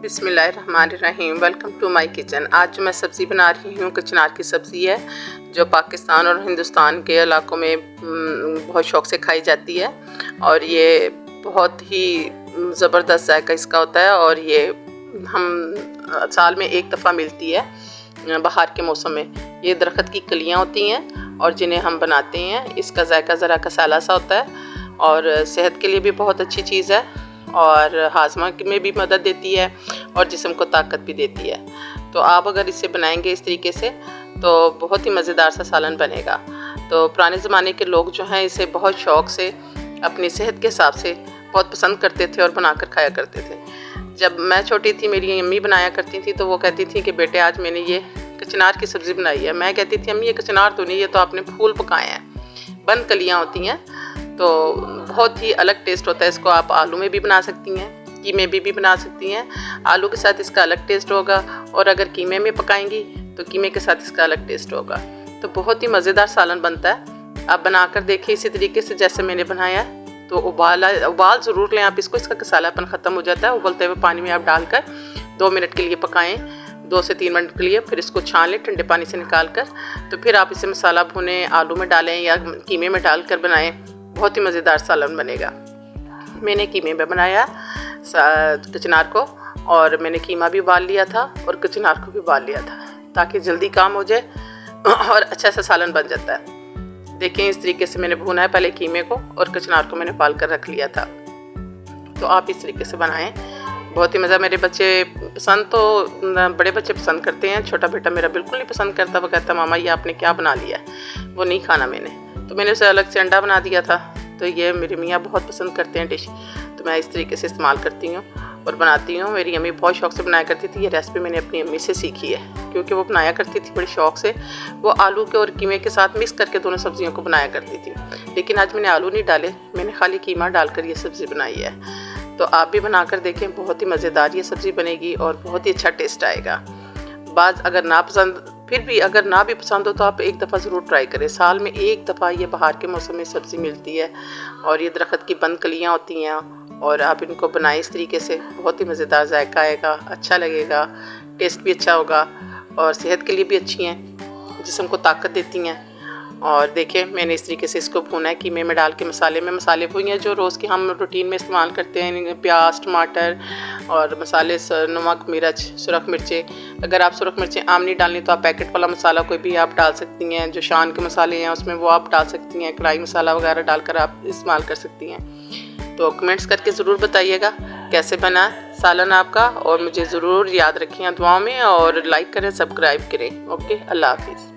बिस्मिल्लाहिर्रहमानिर्रहीम। Welcome to my kitchen. आज जो मैं सब्ज़ी बना रही हूँ कचनार की सब्ज़ी है, जो पाकिस्तान और हिंदुस्तान के इलाकों में बहुत शौक़ से खाई जाती है और ये बहुत ही ज़बरदस्त जायका इसका होता है और ये हम साल में एक दफ़ा मिलती है बाहर के मौसम में। ये दरख्त की कलियाँ होती हैं और जिन्हें हम बनाते हैं। इसका जायका ज़रा कसाला सा होता है और सेहत के लिए भी बहुत अच्छी चीज़ है और हाजमा में भी मदद देती है और जिस्म को ताकत भी देती है। तो आप अगर इसे बनाएंगे इस तरीके से तो बहुत ही मज़ेदार सा सालन बनेगा। तो पुराने ज़माने के लोग जो हैं इसे बहुत शौक़ से अपनी सेहत के हिसाब से बहुत पसंद करते थे और बनाकर खाया करते थे। जब मैं छोटी थी मेरी अम्मी बनाया करती थी तो वो कहती थी कि बेटे आज मैंने ये कचनार की सब्ज़ी बनाई है। मैं कहती थी अम्मी ये कचनार तो नहीं, ये तो आपने फूल पकाए हैं, बंद कलियाँ होती हैं, तो बहुत ही अलग टेस्ट होता है। इसको आप आलू में भी बना सकती हैं, कीमे भी बना सकती हैं। आलू के साथ इसका अलग टेस्ट होगा और अगर कीमे में पकाएंगी तो कीमे के साथ इसका अलग टेस्ट होगा। तो बहुत ही मज़ेदार सालन बनता है। आप बनाकर देखिए इसी तरीके से जैसे मैंने बनाया है। तो उबाल ज़रूर लें आप इसको, इसका कसालापन ख़त्म हो जाता है। उबलते हुए पानी में आप डालकर 2 मिनट के लिए पकाएं, 2 से 3 मिनट के लिए, फिर इसको छान लें ठंडे पानी से निकाल कर। तो फिर आप इसे मसाला भुने आलू में डालें या कीमे में डालकर बनाएं, बहुत ही मज़ेदार सालन बनेगा। मैंने कीमे में बनाया कचनार को और मैंने कीमा भी उबाल लिया था और कचनार को भी उबाल लिया था ताकि जल्दी काम हो जाए और अच्छा सा सालन बन जाता है। देखें इस तरीके से मैंने भुना है पहले कीमे को और कचनार को मैंने उबाल कर रख लिया था। तो आप इस तरीके से बनाएं, बहुत ही मज़ा। मेरे बच्चे पसंद तो बड़े बच्चे पसंद करते हैं, छोटा बेटा मेरा बिल्कुल नहीं पसंद करता। वो कहता मामा ये आपने क्या बना लिया है, वो नहीं खाना मैंने। तो मैंने उसे अलग से अंडा बना दिया था। तो ये मेरी मियाँ बहुत पसंद करते हैं डिश, तो मैं इस तरीके से इस्तेमाल करती हूँ और बनाती हूँ। मेरी अम्मी बहुत शौक़ से बनाया करती थी। ये रेसिपी मैंने अपनी अम्मी से सीखी है क्योंकि वो बनाया करती थी बड़े शौक़ से। वो आलू के और कीमे के साथ मिक्स करके दोनों सब्ज़ियों को बनाया करती थी, लेकिन आज मैंने आलू नहीं डाले, मैंने खाली कीमा डालकर ये सब्ज़ी बनाई है। तो आप भी बनाकर देखें, बहुत ही मज़ेदार ये सब्ज़ी बनेगी और बहुत ही अच्छा टेस्ट आएगा। बाज़ अगर ना पसंद, फिर भी अगर ना भी पसंद हो तो आप एक दफ़ा ज़रूर ट्राई करें। साल में एक दफ़ा ये बाहर के मौसम में सब्ज़ी मिलती है और ये दरख्त की बंद कलियाँ होती हैं और आप इनको बनाएं इस तरीके से, बहुत ही मज़ेदार जायका आएगा, अच्छा लगेगा, टेस्ट भी अच्छा होगा और सेहत के लिए भी अच्छी हैं, जिस्म को ताकत देती हैं। और देखिए मैंने इस तरीके से इसको भुना है कीमे में डाल के। मसाले वही हैं जो रोज़ के हम रूटीन में इस्तेमाल करते हैं, प्याज टमाटर और मसाले नमक मिर्च सुरख मिर्चें। अगर आप सुरख मिर्चें आम नहीं डालनी तो आप पैकेट वाला मसाला कोई भी आप डाल सकती हैं, जो शान के मसाले हैं उसमें वो आप डाल सकती हैं। कढ़ाई मसाला वगैरह डालकर आप इस्तेमाल कर सकती हैं। तो कमेंट्स करके ज़रूर बताइएगा कैसे बना सालन आपका और मुझे ज़रूर याद रखिए दुआओं में और लाइक करें, सब्सक्राइब करें। ओके, अल्लाह हाफिज़।